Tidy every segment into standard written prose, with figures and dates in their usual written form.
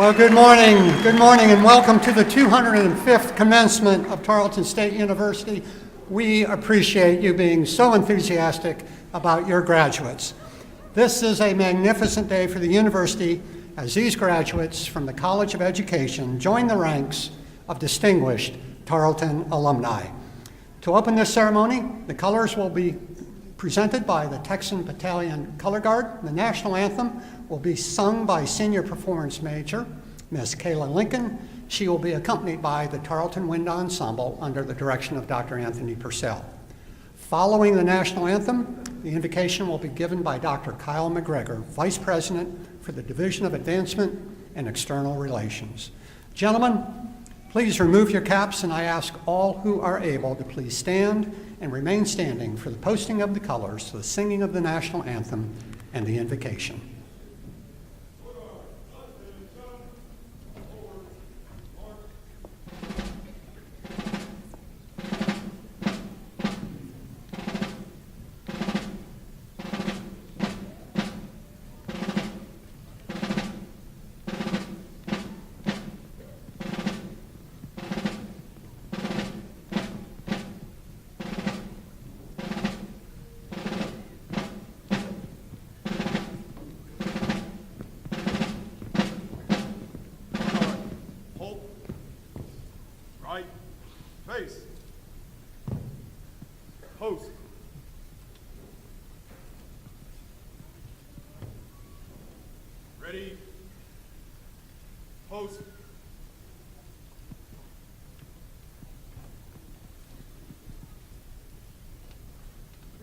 Well, good morning, and welcome to the 205th commencement of Tarleton State University. We appreciate you being so enthusiastic about your graduates. This is a magnificent day for the university as these graduates from the College of Education join the ranks of distinguished Tarleton alumni. To open this ceremony, the colors will be presented by the Texan Battalion Color Guard. The national anthem will be sung by Senior Performance Major, Ms. Kayla Lincoln. She will be accompanied by the Tarleton Wind Ensemble under the direction of Dr. Anthony Purcell. Following the national anthem, the invocation will be given by Dr. Kyle McGregor, Vice President for the Division of Advancement and External Relations. Gentlemen, please remove your caps, and I ask all who are able to please stand and remain standing for the posting of the colors, the singing of the national anthem, and the invocation. Face. Post. Ready. Post.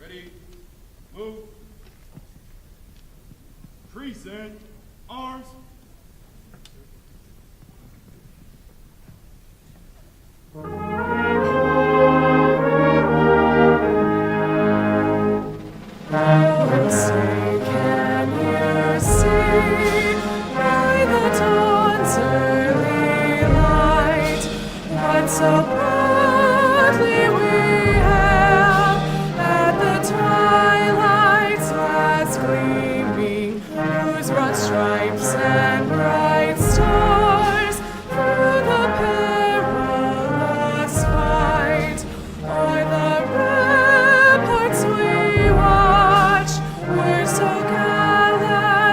Ready. Move. Present Arms. Say, can you see by the dawn's early light what so proudly we hailed at the twilight's last gleaming, whose broad stripes and bright stars through the perilous fight o'er the ramparts we watched were so gallantly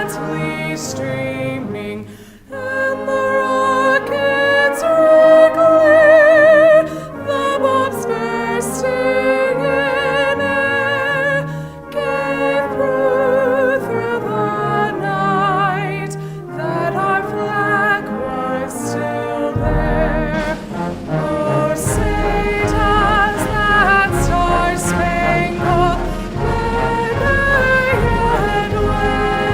streaming, and the rockets wriggling, the bombs bursting in air, gave proof through the night that our flag was still there. Oh, say does that star-spangled banner yet wave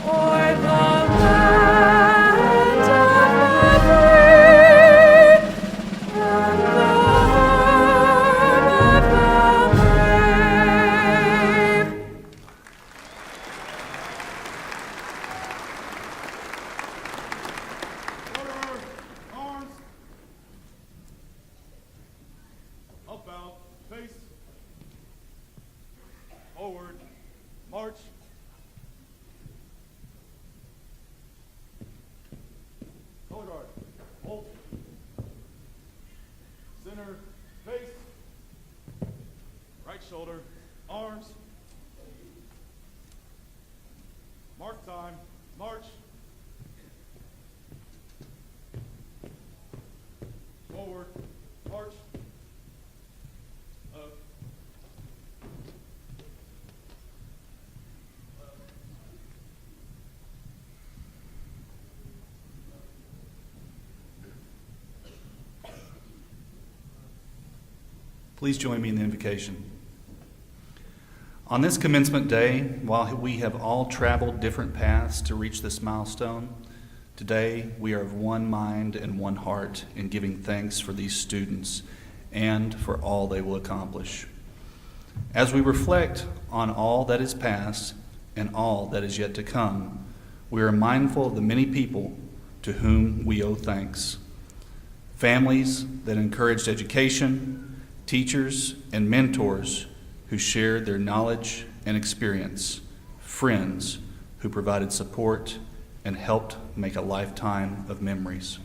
o'er the land of the free and the home of the brave? Order. Arms. Upbound. Face. Forward. March. Color guard. Hold. Center. Face. Right shoulder. Arms. Mark time. March. Forward. March. Up. Please join me in the invocation. On this commencement day, while we have all traveled different paths to reach this milestone, today we are of one mind and one heart in giving thanks for these students and for all they will accomplish. As we reflect on all that is past and all that is yet to come, we are mindful of the many people to whom we owe thanks. Families that encouraged education, teachers and mentors who shared their knowledge and experience, friends who provided support and helped make a lifetime of memories.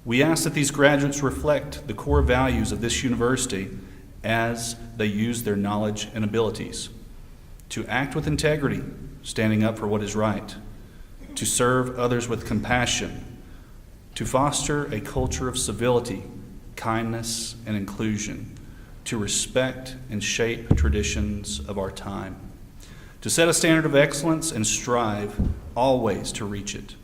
We ask that these graduates reflect the core values of this university as they use their knowledge and abilities: to act with integrity, standing up for what is right, to serve others with compassion, to foster a culture of civility, kindness, and inclusion, to respect and shape traditions of our time, to set a standard of excellence and strive always to reach it.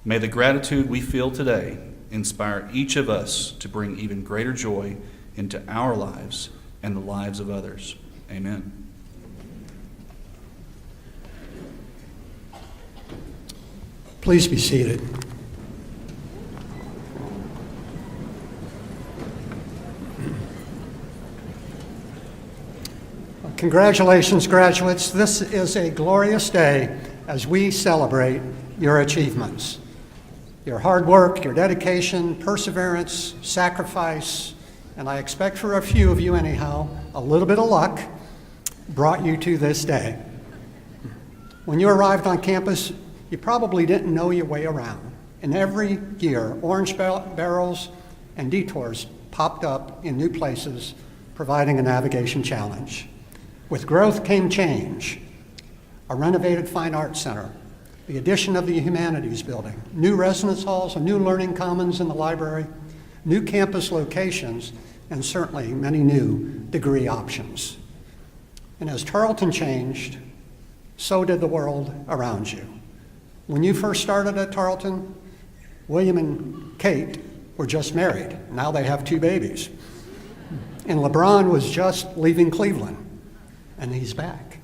May the gratitude we feel today inspire each of us to bring even greater joy into our lives and the lives of others. Amen. Please be seated. Congratulations, graduates. This is a glorious day as we celebrate your achievements. Your hard work, your dedication, perseverance, sacrifice, and I expect for a few of you anyhow, a little bit of luck brought you to this day. When you arrived on campus, you probably didn't know your way around. And every year, orange barrels and detours popped up in new places, providing a navigation challenge. With growth came change: a renovated fine arts center, the addition of the humanities building, new residence halls, a new learning commons in the library, new campus locations, and certainly many new degree options. And as Tarleton changed, so did the world around you. When you first started at Tarleton, William and Kate were just married. Now they have 2 babies. And LeBron was just leaving Cleveland, and he's back.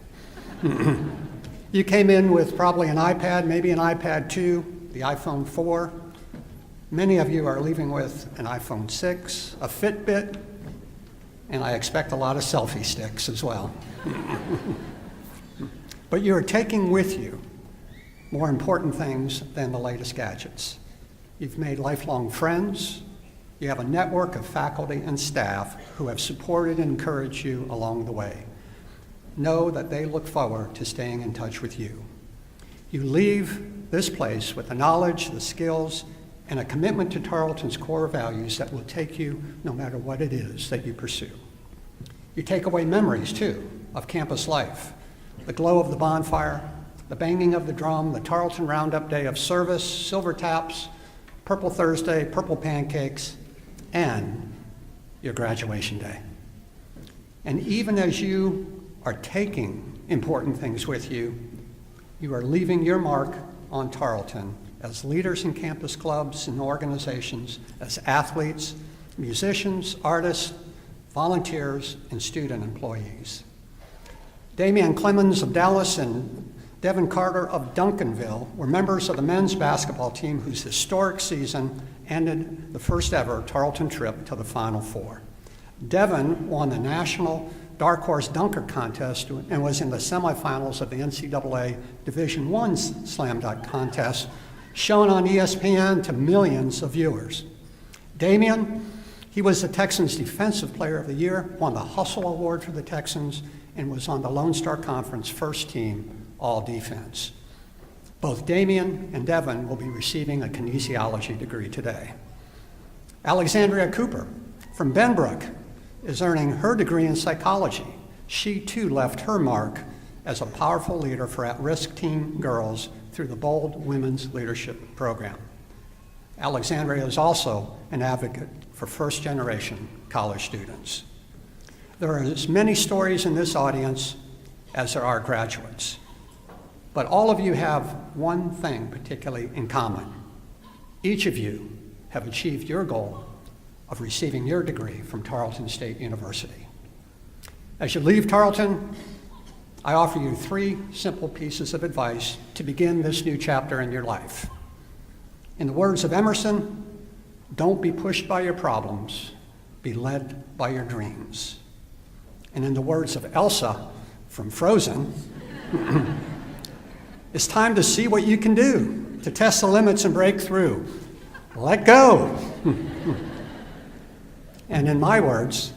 You came in with probably an iPad, maybe an iPad 2, the iPhone 4. Many of you are leaving with an iPhone 6, a Fitbit, and I expect a lot of selfie sticks as well. But you are taking with you more important things than the latest gadgets. You've made lifelong friends. You have a network of faculty and staff who have supported and encouraged you along the way. Know that they look forward to staying in touch with you. You leave this place with the knowledge, the skills, and a commitment to Tarleton's core values that will take you no matter what it is that you pursue. You take away memories, too, of campus life. The glow of the bonfire, the banging of the drum, the Tarleton Roundup Day of service, silver taps, Purple Thursday, purple pancakes, and your graduation day. And even as you are taking important things with you, you are leaving your mark on Tarleton as leaders in campus clubs and organizations, as athletes, musicians, artists, volunteers, and student employees. Damian Clemens of Dallas and Devin Carter of Duncanville were members of the men's basketball team whose historic season ended the first ever Tarleton trip to the Final Four. Devin won the National Dark Horse Dunker Contest and was in the semifinals of the NCAA Division I Slam Dunk Contest, shown on ESPN to millions of viewers. Damian, he was the Texans' Defensive Player of the Year, won the Hustle Award for the Texans, and was on the Lone Star Conference first team All-Defense. Both Damian and Devin will be receiving a kinesiology degree today. Alexandria Cooper from Benbrook is earning her degree in psychology. She too left her mark as a powerful leader for at-risk teen girls through the Bold Women's Leadership Program. Alexandria is also an advocate for first-generation college students. There are as many stories in this audience as there are graduates. But all of you have one thing particularly in common. Each of you have achieved your goal of receiving your degree from Tarleton State University. As you leave Tarleton, I offer you 3 simple pieces of advice to begin this new chapter in your life. In the words of Emerson, don't be pushed by your problems, be led by your dreams. And in the words of Elsa from Frozen, it's time to see what you can do, to test the limits and break through. Let go. And in my words,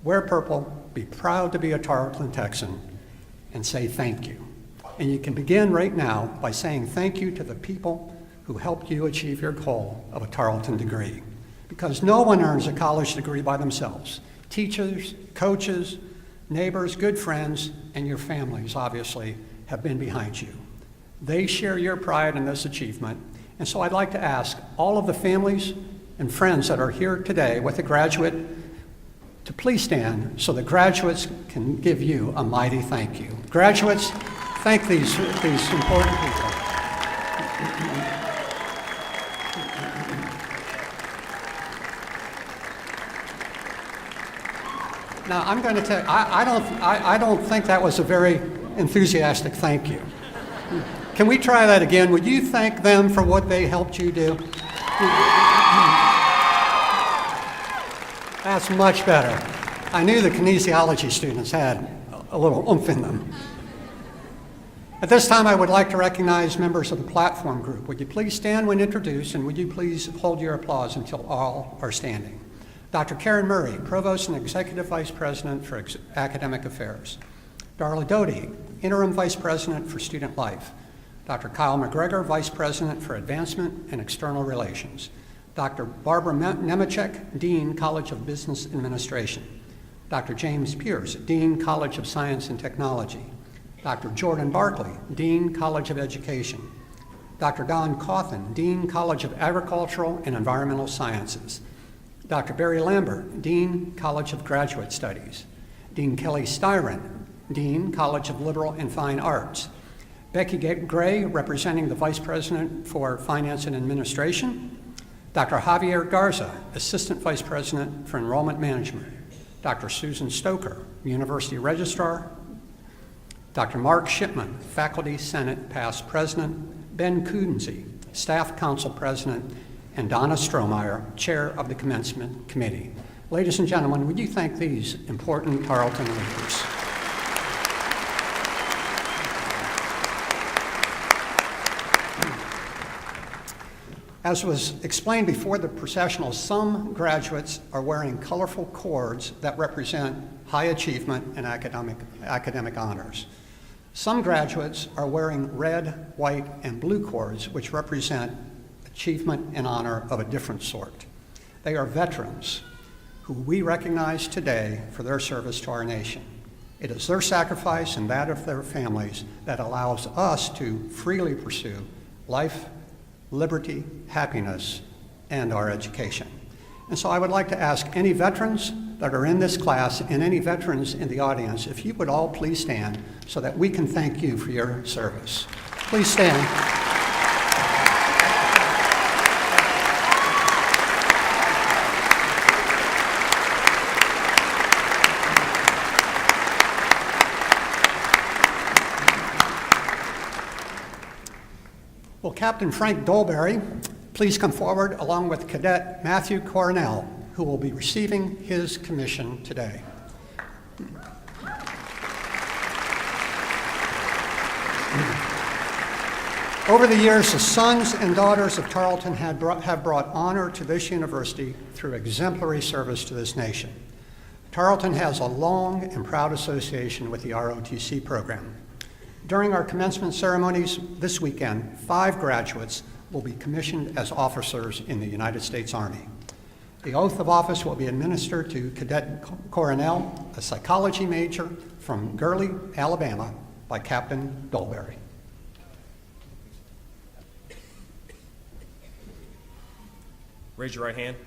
wear purple, be proud to be a Tarleton Texan, and say thank you. And you can begin right now by saying thank you to the people who helped you achieve your goal of a Tarleton degree. Because no one earns a college degree by themselves. Teachers, coaches, neighbors, good friends, and your families, obviously, have been behind you. They share your pride in this achievement. And so I'd like to ask all of the families and friends that are here today with a graduate to please stand so the graduates can give you a mighty thank you. Graduates, thank these important people. Now, I'm going to tell you, I don't think that was a very enthusiastic thank you. Can we try that again? Would you thank them for what they helped you do? That's much better. I knew the kinesiology students had a little oomph in them. At this time, I would like to recognize members of the platform group. Would you please stand when introduced, and would you please hold your applause until all are standing? Dr. Karen Murray, Provost and Executive Vice President for Academic Affairs. Darla Doty, Interim Vice President for Student Life. Dr. Kyle McGregor, Vice President for Advancement and External Relations. Dr. Barbara Nemechek, Dean, College of Business Administration. Dr. James Pierce, Dean, College of Science and Technology. Dr. Jordan Barkley, Dean, College of Education. Dr. Don Cawthon, Dean, College of Agricultural and Environmental Sciences. Dr. Barry Lambert, Dean, College of Graduate Studies. Dean Kelly Styron, Dean, College of Liberal and Fine Arts. Becky Gray, representing the Vice President for Finance and Administration. Dr. Javier Garza, Assistant Vice President for Enrollment Management. Dr. Susan Stoker, University Registrar. Dr. Mark Shipman, Faculty Senate Past President, Ben Kudenzi, Staff Council President, and Donna Strohmeyer, Chair of the Commencement Committee. Ladies and gentlemen, would you thank these important Tarleton leaders? As was explained before the processional, some graduates are wearing colorful cords that represent high achievement and academic honors. Some graduates are wearing red, white, and blue cords, which represent achievement and honor of a different sort. They are veterans who we recognize today for their service to our nation. It is their sacrifice and that of their families that allows us to freely pursue life, liberty, happiness, and our education. And so I would like to ask any veterans that are in this class and any veterans in the audience, if you would all please stand so that we can thank you for your service. Please stand. Will Captain Frank Dolberry please come forward along with Cadet Matthew Cornell, who will be receiving his commission today. Over the years, the sons and daughters of Tarleton have brought honor to this university through exemplary service to this nation. Tarleton has a long and proud association with the ROTC program. During our commencement ceremonies this weekend, 5 graduates will be commissioned as officers in the United States Army. The oath of office will be administered to Cadet Coronel, a psychology major from Gurley, Alabama, by Captain Dolberry. Raise your right hand.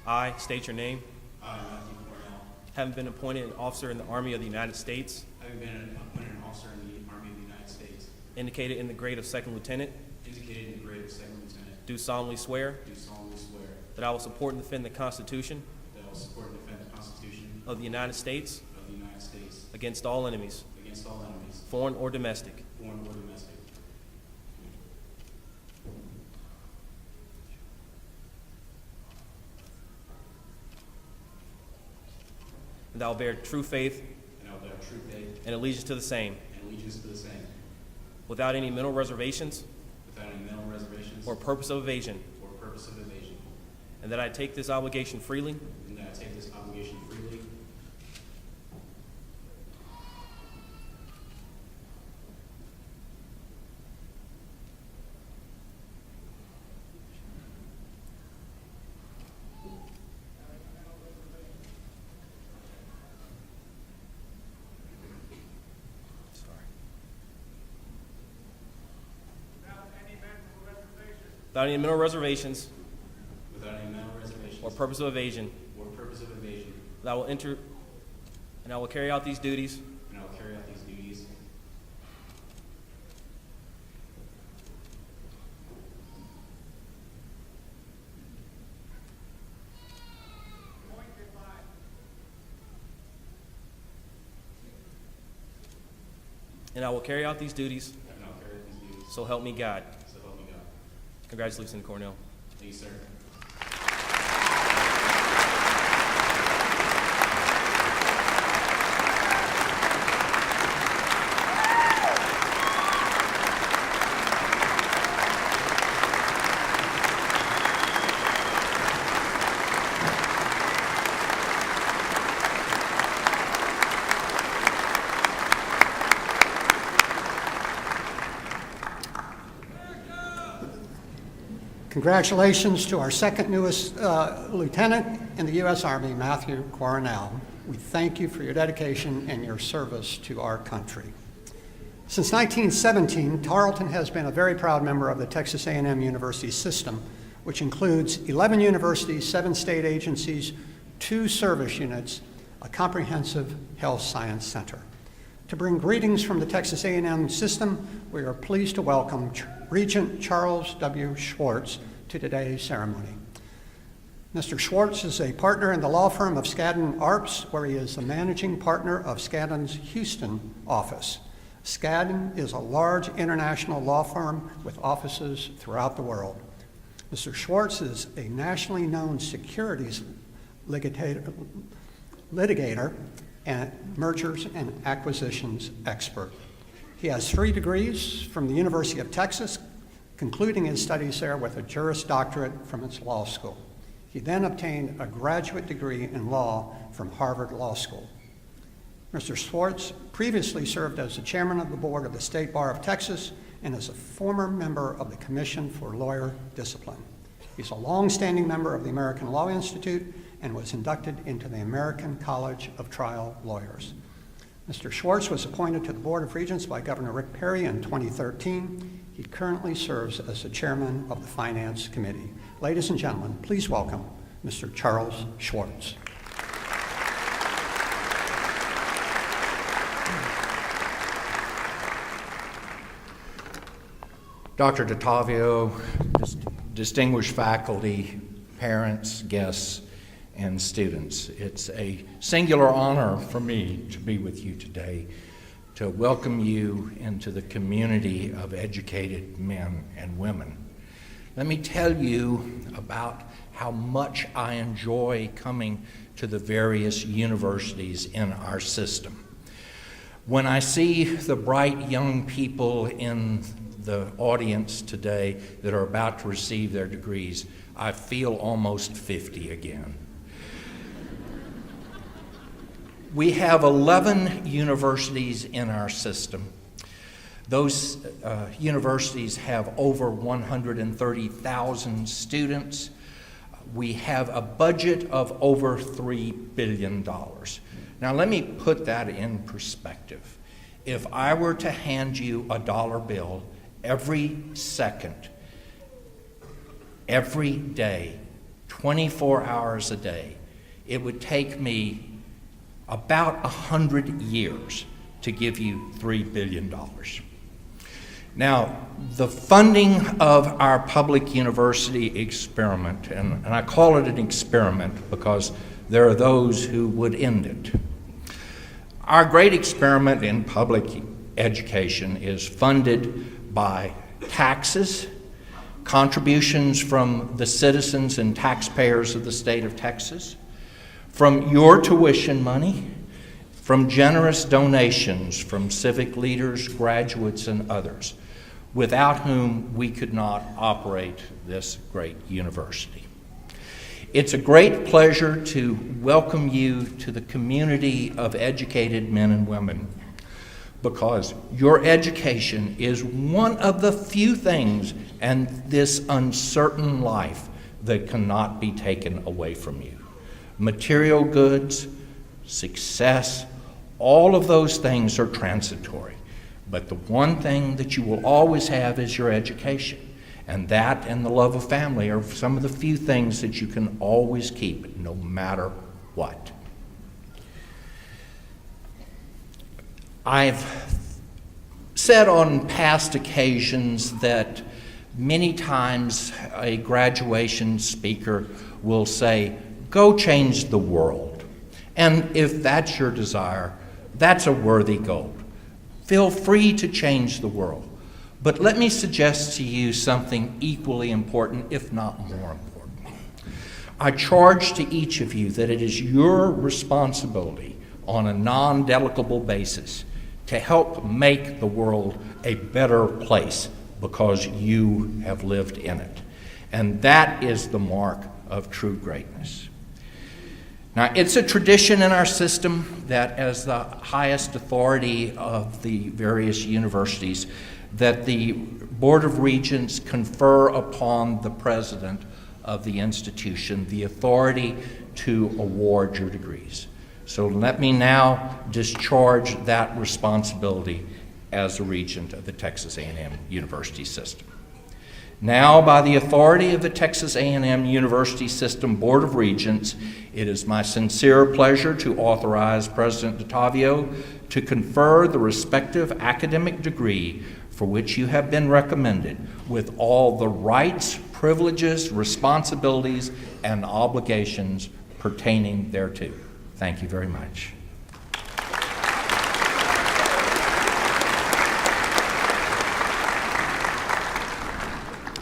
I state your name. I, Matthew Cornell, Having been appointed an officer in the Army of the United States, having been appointed an officer in the Army of the United States, indicated in the grade of second lieutenant, indicated in the grade of second lieutenant, do solemnly swear do solemnly swear that I will support and defend the Constitution that I will support and defend the Constitution of the United States of the United States against all enemies, against all enemies, foreign or domestic, foreign or domestic, and that I will bear true faith and I will bear true faith and allegiance to the same, and allegiance to the same, without any mental reservations without any mental reservations or purpose of evasion, or purpose of evasion, and that I take this obligation freely and that I take this obligation freely without any mental reservations without any mental reservations or purpose of evasion, or purpose of evasion, that I will enter and I will carry out these duties and I will carry out these duties and I will carry out these duties, and I will carry out these duties, so help me God. so help me God. Congratulations, Lieutenant Cornell. Thank you, sir. Congratulations to our second newest lieutenant in the U.S. Army, Matthew Coronel. We thank you for your dedication and your service to our country. Since 1917, Tarleton has been a very proud member of the Texas A&M University system, which includes 11 universities, 7 state agencies, 2 service units, a comprehensive health science center. To bring greetings from the Texas A&M system, we are pleased to welcome Regent Charles W. Schwartz to today's ceremony. Mr. Schwartz is a partner in the law firm of Skadden Arps, where he is the managing partner of Skadden's Houston office. Skadden is a large international law firm with offices throughout the world. Mr. Schwartz is a nationally known securities litigator and mergers and acquisitions expert. He has 3 degrees from the University of Texas, concluding his studies there with a Juris Doctorate from its law school. He then obtained a graduate degree in law from Harvard Law School. Mr. Schwartz previously served as the chairman of the board of the State Bar of Texas and is a former member of the Commission for Lawyer Discipline. He's a longstanding member of the American Law Institute and was inducted into the American College of Trial Lawyers. Mr. Schwartz was appointed to the Board of Regents by Governor Rick Perry in 2013. He currently serves as the chairman of the Finance Committee. Ladies and gentlemen, please welcome Mr. Charles Schwartz. Dr. DeTavio, distinguished faculty, parents, guests, and students. It's a singular honor for me to be with you today, to welcome you into the community of educated men and women. Let me tell you about how much I enjoy coming to the various universities in our system. When I see the bright young people in the audience today that are about to receive their degrees, I feel almost 50 again. We have 11 universities in our system. Those universities have over 130,000 students. We have a budget of over $3 billion. Now let me put that in perspective. If I were to hand you a dollar bill every second, every day, 24 hours a day, it would take me about 100 years to give you $3 billion. Now, the funding of our public university experiment, and I call it an experiment because there are those who would end it. Our great experiment in public education is funded by taxes, contributions from the citizens and taxpayers of the state of Texas, from your tuition money, from generous donations from civic leaders, graduates, and others, without whom we could not operate this great university. It's a great pleasure to welcome you to the community of educated men and women, because your education is one of the few things in this uncertain life that cannot be taken away from you. Material goods, success, all of those things are transitory. But the one thing that you will always have is your education. And that and the love of family are some of the few things that you can always keep, no matter what. I've said on past occasions that many times a graduation speaker will say, "Go change the world." And if that's your desire, that's a worthy goal. Feel free to change the world. But let me suggest to you something equally important, if not more important. I charge to each of you that it is your responsibility on a non-delegable basis to help make the world a better place because you have lived in it. And that is the mark of true greatness. Now, it's a tradition in our system that as the highest authority of the various universities, that the Board of Regents confer upon the president of the institution the authority to award your degrees. So let me now discharge that responsibility as a regent of the Texas A&M University system. Now, by the authority of the Texas A&M University System Board of Regents, it is my sincere pleasure to authorize President DeTavio to confer the respective academic degree for which you have been recommended, with all the rights, privileges, responsibilities, and obligations pertaining thereto. Thank you very much.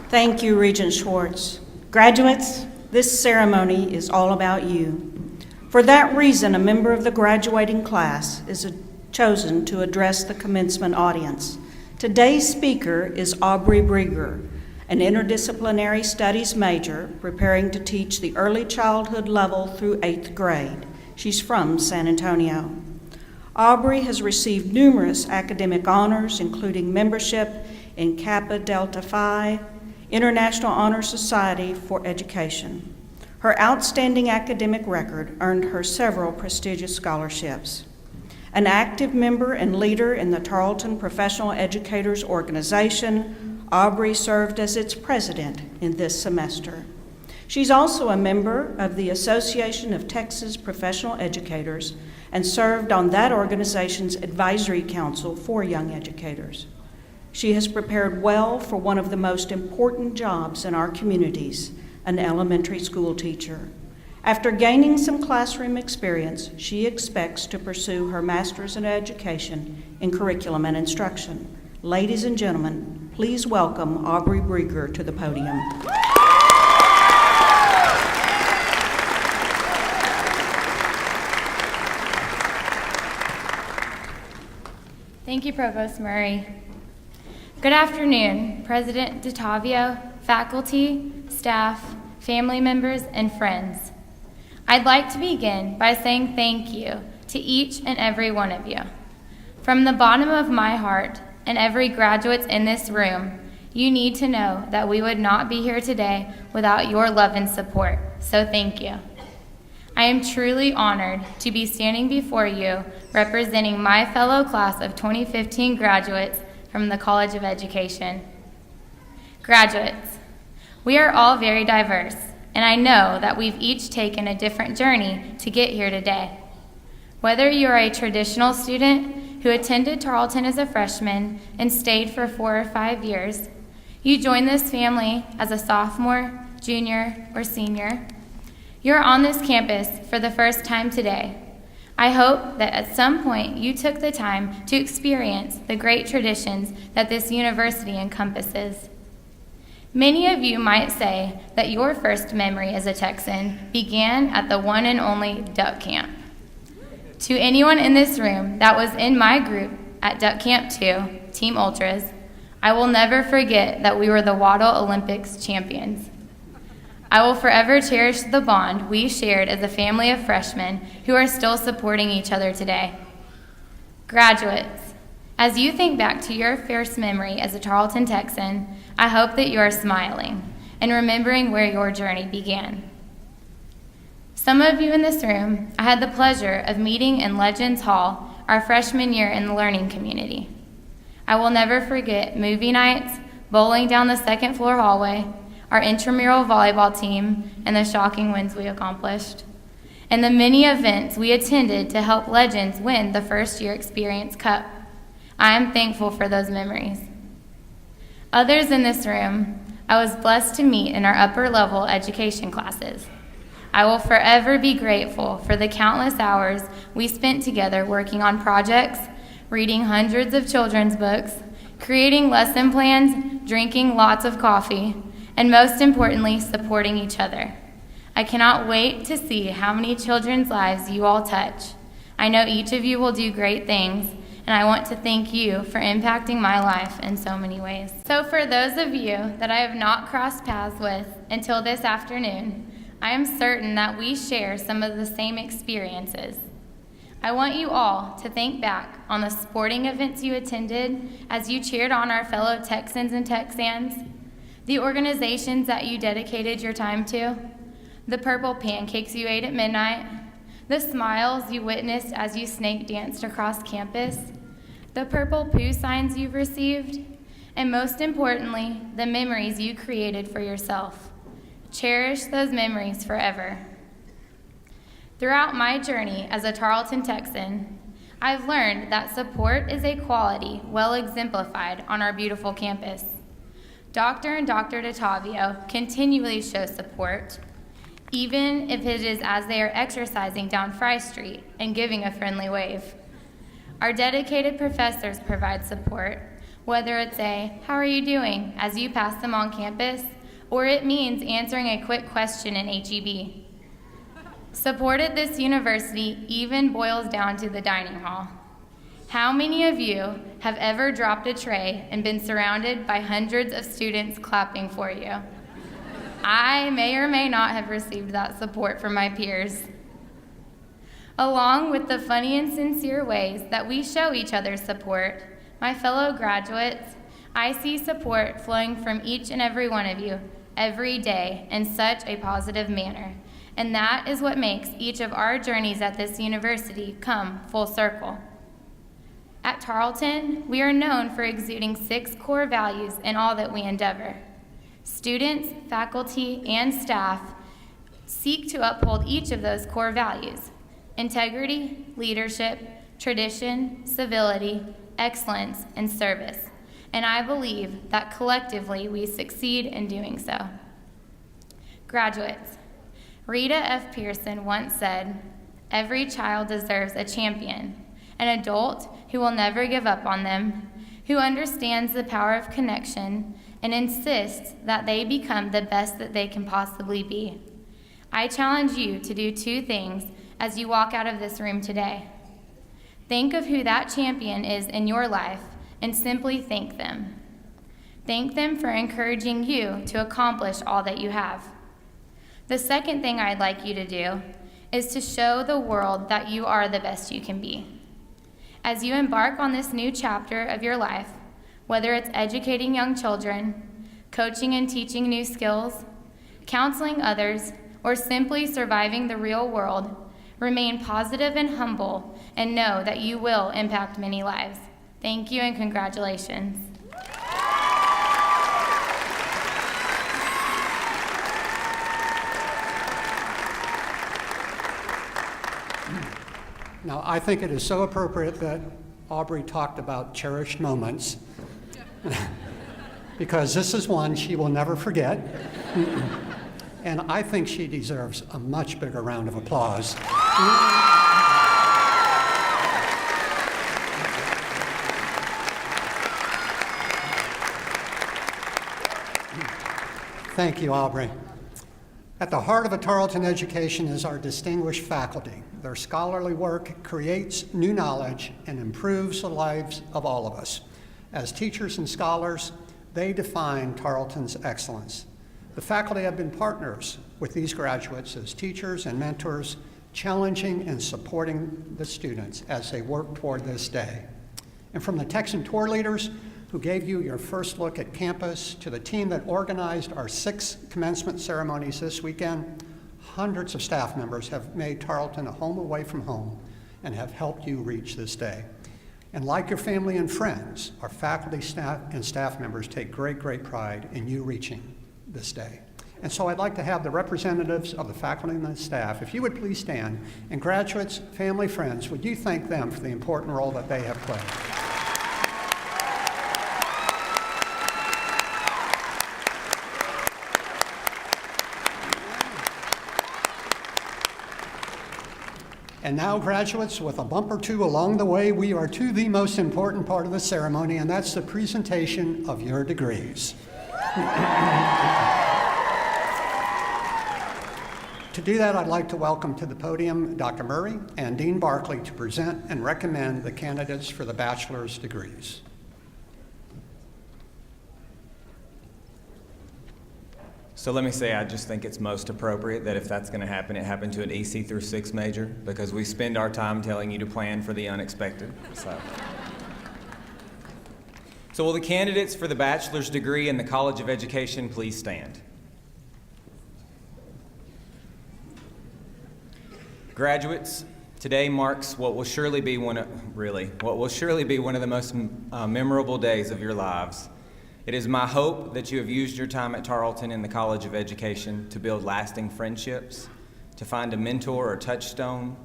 Thank you, Regent Schwartz. Graduates, this ceremony is all about you. For that reason, a member of the graduating class is chosen to address the commencement audience. Today's speaker is Aubrey Brieger, an interdisciplinary studies major preparing to teach the early childhood level through 8th grade. She's from San Antonio. Aubrey has received numerous academic honors, including membership in Kappa Delta Phi, International Honor Society for Education. Her outstanding academic record earned her several prestigious scholarships. An active member and leader in the Tarleton Professional Educators Organization, Aubrey served as its president in this semester. She's also a member of the Association of Texas Professional Educators and served on that organization's advisory council for young educators. She has prepared well for one of the most important jobs in our communities, an elementary school teacher. After gaining some classroom experience, she expects to pursue her master's in education in curriculum and instruction. Ladies and gentlemen, please welcome Aubrey Brieger to the podium. Thank you, Provost Murray. Good afternoon, President DeTavio, faculty, staff, family members, and friends. I'd like to begin by saying thank you to each and every one of you. From the bottom of my heart and every graduate in this room, you need to know that we would not be here today without your love and support, so thank you. I am truly honored to be standing before you representing my fellow class of 2015 graduates from the College of Education. Graduates, we are all very diverse, and I know that we've each taken a different journey to get here today. Whether you are a traditional student who attended Tarleton as a freshman and stayed for 4 or 5 years, you joined this family as a sophomore, junior, or senior, you're on this campus for the first time today. I hope that at some point you took the time to experience the great traditions that this university encompasses. Many of you might say that your first memory as a Texan began at the one and only Duck Camp. To anyone in this room that was in my group at Duck Camp 2, Team Ultras, I will never forget that we were the Waddle Olympics champions. I will forever cherish the bond we shared as a family of freshmen who are still supporting each other today. Graduates, as you think back to your first memory as a Tarleton Texan, I hope that you are smiling and remembering where your journey began. Some of you in this room, I had the pleasure of meeting in Legends Hall our freshman year in the learning community. I will never forget movie nights, bowling down the second floor hallway, our intramural volleyball team, and the shocking wins we accomplished, and the many events we attended to help Legends win the first year Experience Cup. I am thankful for those memories. Others in this room, I was blessed to meet in our upper level education classes. I will forever be grateful for the countless hours we spent together working on projects, reading hundreds of children's books, creating lesson plans, drinking lots of coffee, and most importantly, supporting each other. I cannot wait to see how many children's lives you all touch. I know each of you will do great things, and I want to thank you for impacting my life in so many ways. So for those of you that I have not crossed paths with until this afternoon, I am certain that we share some of the same experiences. I want you all to think back on the sporting events you attended as you cheered on our fellow Texans and Texans, the organizations that you dedicated your time to, the purple pancakes you ate at midnight, the smiles you witnessed as you snake danced across campus, the purple poo signs you've received, and most importantly, the memories you created for yourself. Cherish those memories forever. Throughout my journey as a Tarleton Texan, I've learned that support is a quality well exemplified on our beautiful campus. Dr. and Dr. DeTavio continually show support, even if it is as they are exercising down Fry Street and giving a friendly wave. Our dedicated professors provide support, whether it's a, "How are you doing?" as you pass them on campus, or it means answering a quick question in HEB. Support at this university even boils down to the dining hall. How many of you have ever dropped a tray and been surrounded by hundreds of students clapping for you? I may or may not have received that support from my peers. Along with the funny and sincere ways that we show each other support, my fellow graduates, I see support flowing from each and every one of you every day in such a positive manner. And that is what makes each of our journeys at this university come full circle. At Tarleton, we are known for exuding 6 core values in all that we endeavor. Students, faculty, and staff seek to uphold each of those core values: integrity, leadership, tradition, civility, excellence, and service. And I believe that collectively we succeed in doing so. Graduates, Rita F. Pearson once said, "Every child deserves a champion, an adult who will never give up on them, who understands the power of connection and insists that they become the best that they can possibly be." I challenge you to do 2 things as you walk out of this room today. Think of who that champion is in your life and simply thank them. Thank them for encouraging you to accomplish all that you have. The second thing I'd like you to do is to show the world that you are the best you can be. As you embark on this new chapter of your life, whether it's educating young children, coaching and teaching new skills, counseling others, or simply surviving the real world, remain positive and humble and know that you will impact many lives. Thank you and congratulations. Now, I think it is so appropriate that Aubrey talked about cherished moments, because this is one she will never forget. And I think she deserves a much bigger round of applause. Thank you, Aubrey. At the heart of a Tarleton education is our distinguished faculty. Their scholarly work creates new knowledge and improves the lives of all of us. As teachers and scholars, they define Tarleton's excellence. The faculty have been partners with these graduates as teachers and mentors, challenging and supporting the students as they work toward this day. And from the Texan tour leaders who gave you your first look at campus to the team that organized our 6 commencement ceremonies this weekend, hundreds of staff members have made Tarleton a home away from home and have helped you reach this day. And like your family and friends, our faculty, staff, and staff members take great, great pride in you reaching this day. And so I'd like to have the representatives of the faculty and the staff, if you would please stand, and graduates, family, friends, would you thank them for the important role that they have played? And now, graduates, with a bump or 2 along the way, we are to the most important part of the ceremony, and that's the presentation of your degrees. To do that, I'd like to welcome to the podium Dr. Murray and Dean Barkley to present and recommend the candidates for the bachelor's degrees. So let me say, I just think it's most appropriate that if that's going to happen, it happen to an EC through 6 major, because we spend our time telling you to plan for the unexpected. So will the candidates for the bachelor's degree in the College of Education please stand? Graduates, today marks what will surely be one of the most memorable days of your lives. It is my hope that you have used your time at Tarleton in the College of Education to build lasting friendships, to find a mentor or touchstone,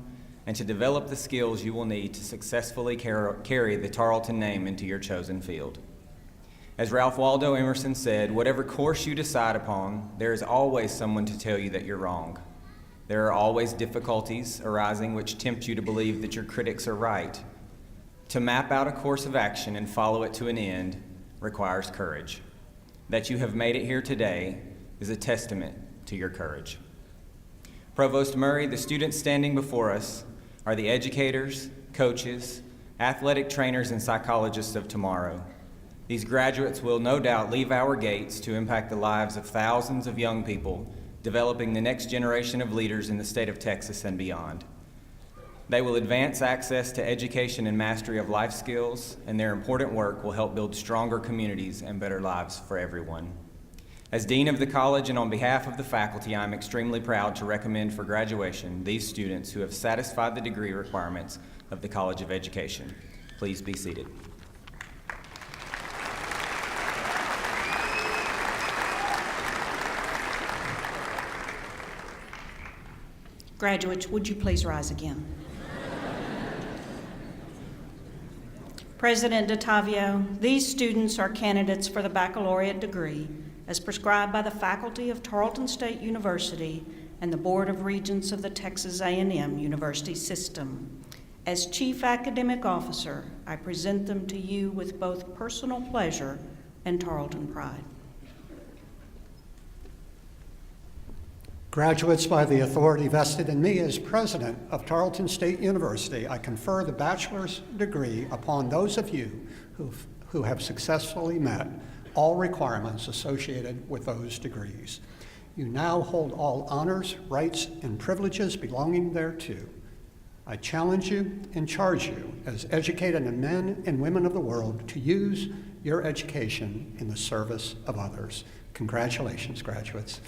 and to develop the skills you will need to successfully carry the Tarleton name into your chosen field. As Ralph Waldo Emerson said, whatever course you decide upon, there is always someone to tell you that you're wrong. There are always difficulties arising which tempt you to believe that your critics are right. To map out a course of action and follow it to an end requires courage. That you have made it here today is a testament to your courage. Provost Murray, the students standing before us are the educators, coaches, athletic trainers, and psychologists of tomorrow. These graduates will no doubt leave our gates to impact the lives of thousands of young people, developing the next generation of leaders in the state of Texas and beyond. They will advance access to education and mastery of life skills, and their important work will help build stronger communities and better lives for everyone. As Dean of the College and on behalf of the faculty, I am extremely proud to recommend for graduation these students who have satisfied the degree requirements of the College of Education. Please be seated. Graduates, would you please rise again? President DeTavio, these students are candidates for the baccalaureate degree as prescribed by the faculty of Tarleton State University and the Board of Regents of the Texas A&M University System. As Chief Academic Officer, I present them to you with both personal pleasure and Tarleton pride. Graduates, by the authority vested in me as president of Tarleton State University, I confer the bachelor's degree upon those of you who have successfully met all requirements associated with those degrees. You now hold all honors, rights, and privileges belonging thereto. I challenge you and charge you as educated men and women of the world to use your education in the service of others. Congratulations, graduates.